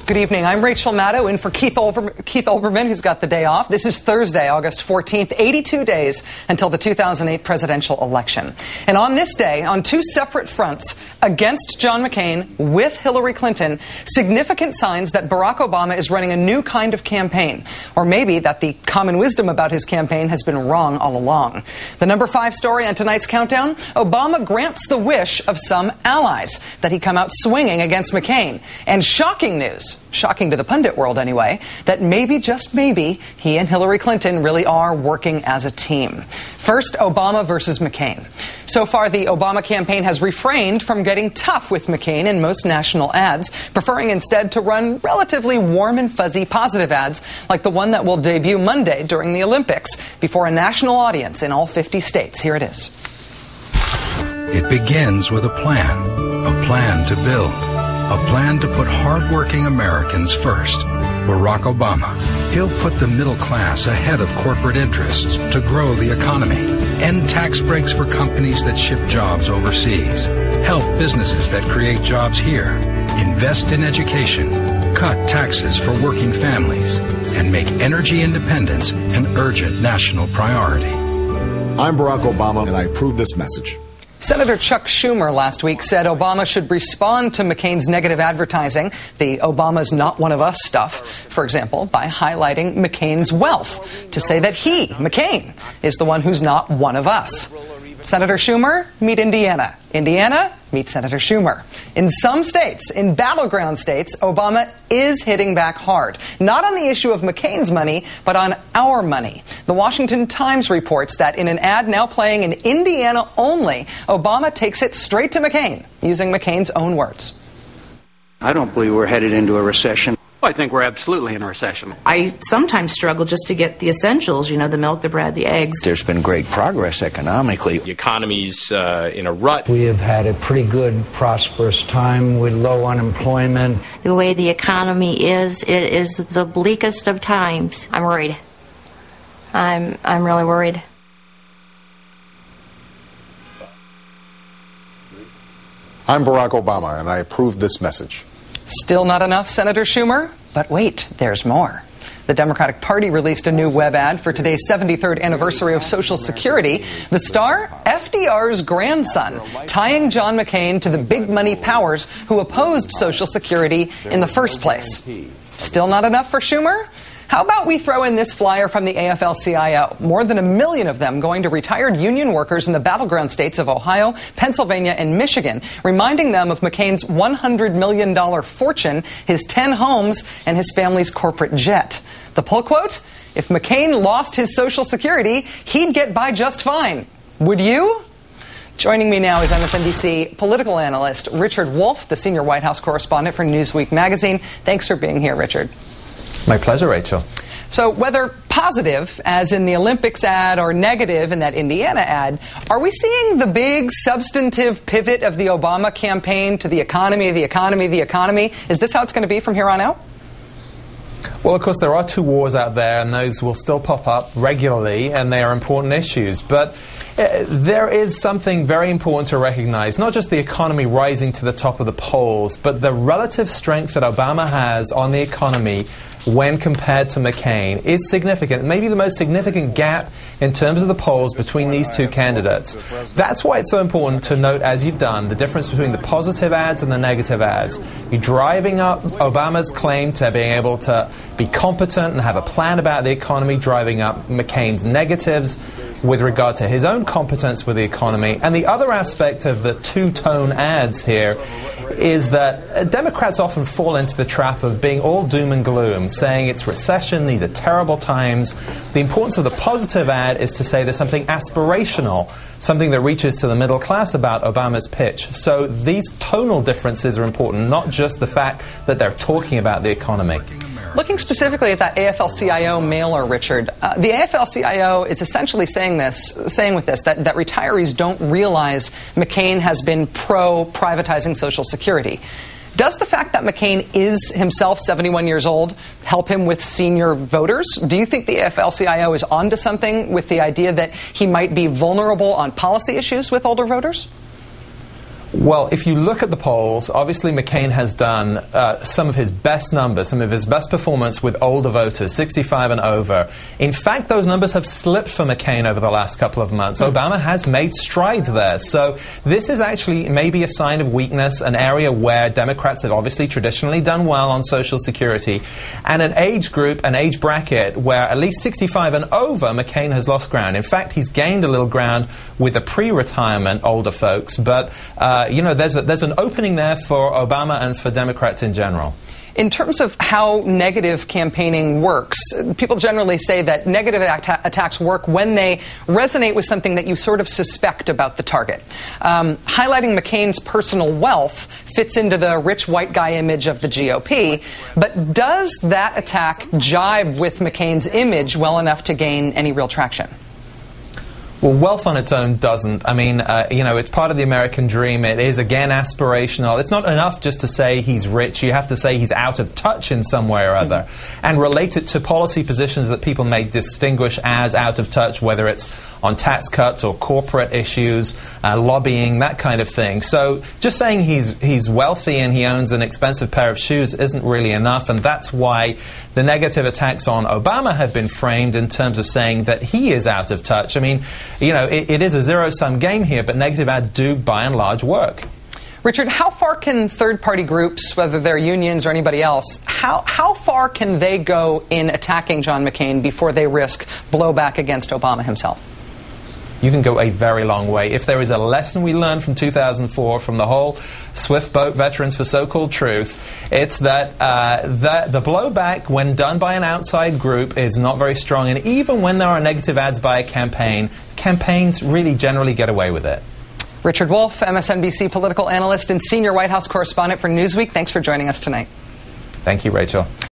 Good evening. I'm Rachel Maddow in for Keith Olbermann, who's got the day off. This is Thursday, August 14th, 82 days until the 2008 presidential election. And on this day, on two separate fronts, against John McCain with Hillary Clinton, significant signs that Barack Obama is running a new kind of campaign. Or maybe that the common wisdom about his campaign has been wrong all along. The number 5 story on tonight's countdown, Obama grants the wish of some allies that he come out swinging against McCain. And shocking news, shocking to the pundit world anyway, that maybe, just maybe, he and Hillary Clinton really are working as a team. First, Obama versus McCain. So far, the Obama campaign has refrained from getting tough with McCain in most national ads, preferring instead to run relatively warm and fuzzy positive ads like the one that will debut Monday during the Olympics before a national audience in all 50 states. Here it is. It begins with a plan to build. A plan to put hardworking Americans first. Barack Obama. He'll put the middle class ahead of corporate interests to grow the economy. End tax breaks for companies that ship jobs overseas. Help businesses that create jobs here. Invest in education. Cut taxes for working families. And make energy independence an urgent national priority. I'm Barack Obama, and I approve this message. Senator Chuck Schumer last week said Obama should respond to McCain's negative advertising, the Obama's not one of us stuff, for example, by highlighting McCain's wealth, to say that he, McCain, is the one who's not one of us. Senator Schumer, meet Indiana. Indiana, meet Senator Schumer. In some states, in battleground states, Obama is hitting back hard. Not on the issue of McCain's money, but on our money. The Washington Times reports that in an ad now playing in Indiana only, Obama takes it straight to McCain, using McCain's own words. I don't believe we're headed into a recession. Well, I think we're absolutely in a recession. I sometimes struggle just to get the essentials, you know, the milk, the bread, the eggs. There's been great progress economically. The economy's in a rut. We have had a pretty good, prosperous time with low unemployment. The way the economy is, it is the bleakest of times. I'm worried. I'm really worried. I'm Barack Obama, and I approve this message. Still not enough, Senator Schumer? But wait, there's more. The Democratic Party released a new web ad for today's 73rd anniversary of Social Security. The star, FDR's grandson, tying John McCain to the big money powers who opposed Social Security in the first place. Still not enough for Schumer? How about we throw in this flyer from the AFL-CIO? More than 1 million of them going to retired union workers in the battleground states of Ohio, Pennsylvania, and Michigan, reminding them of McCain's $100 million fortune, his 10 homes, and his family's corporate jet. The pull quote? If McCain lost his Social Security, he'd get by just fine. Would you? Joining me now is MSNBC political analyst Richard Wolff, the senior White House correspondent for Newsweek magazine. Thanks for being here, Richard. My pleasure, Rachel. So whether positive, as in the Olympics ad, or negative in that Indiana ad, are we seeing the big substantive pivot of the Obama campaign to the economy, the economy, the economy? Is this how it's going to be from here on out? Well, of course, there are two wars out there, and those will still pop up regularly, and they are important issues. But there is something very important to recognize, not just the economy rising to the top of the polls, but the relative strength that Obama has on the economy when compared to McCain is significant. Maybe the most significant gap in terms of the polls between these two candidates. That's why it's so important to note, as you've done, the difference between the positive ads and the negative ads. You're driving up Obama's claim to being able to be competent and have a plan about the economy, driving up McCain's negatives with regard to his own competence with the economy. And the other aspect of the two-tone ads here is that Democrats often fall into the trap of being all doom and gloom, saying it's recession, these are terrible times. The importance of the positive ad is to say there's something aspirational, something that reaches to the middle class about Obama's pitch. So these tonal differences are important, not just the fact that they're talking about the economy. Looking specifically at that AFL-CIO mailer, Richard, the AFL-CIO is essentially saying that retirees don't realize McCain has been pro-privatizing Social Security. Does the fact that McCain is himself 71 years old help him with senior voters? Do you think the AFL-CIO is onto something with the idea that he might be vulnerable on policy issues with older voters? Well, if you look at the polls, obviously McCain has done some of his best numbers, some of his best performance with older voters, 65 and over. In fact, those numbers have slipped for McCain over the last couple of months. Obama has made strides there. So this is actually maybe a sign of weakness, an area where Democrats have obviously traditionally done well on Social Security, and an age group, an age bracket where at least 65 and over, McCain has lost ground. In fact, he's gained a little ground with the pre-retirement older folks, but you know, there's an opening there for Obama and for Democrats in general. In terms of how negative campaigning works, people generally say that negative attacks work when they resonate with something that you sort of suspect about the target. Highlighting McCain's personal wealth fits into the rich white guy image of the GOP, but does that attack jibe with McCain's image well enough to gain any real traction? Well, wealth on its own doesn't. I mean, you know, it's part of the American dream. It is, again, aspirational. It's not enough just to say he's rich. You have to say he's out of touch in some way or other, and relate it to policy positions that people may distinguish as out of touch, whether it's on tax cuts or corporate issues, lobbying, that kind of thing. So just saying he's wealthy and he owns an expensive pair of shoes isn't really enough, and that's why the negative attacks on Obama have been framed in terms of saying that he is out of touch. I mean, you know, it is a zero-sum game here, but negative ads do, by and large, work. Richard, how far can third-party groups, whether they're unions or anybody else, how far can they go in attacking John McCain before they risk blowback against Obama himself? You can go a very long way. If there is a lesson we learned from 2004 from the whole Swift Boat Veterans for So-Called Truth, it's that the blowback, when done by an outside group, is not very strong. And even when there are negative ads by a campaign, campaigns really generally get away with it. Richard Wolff, MSNBC political analyst and senior White House correspondent for Newsweek, thanks for joining us tonight. Thank you, Rachel.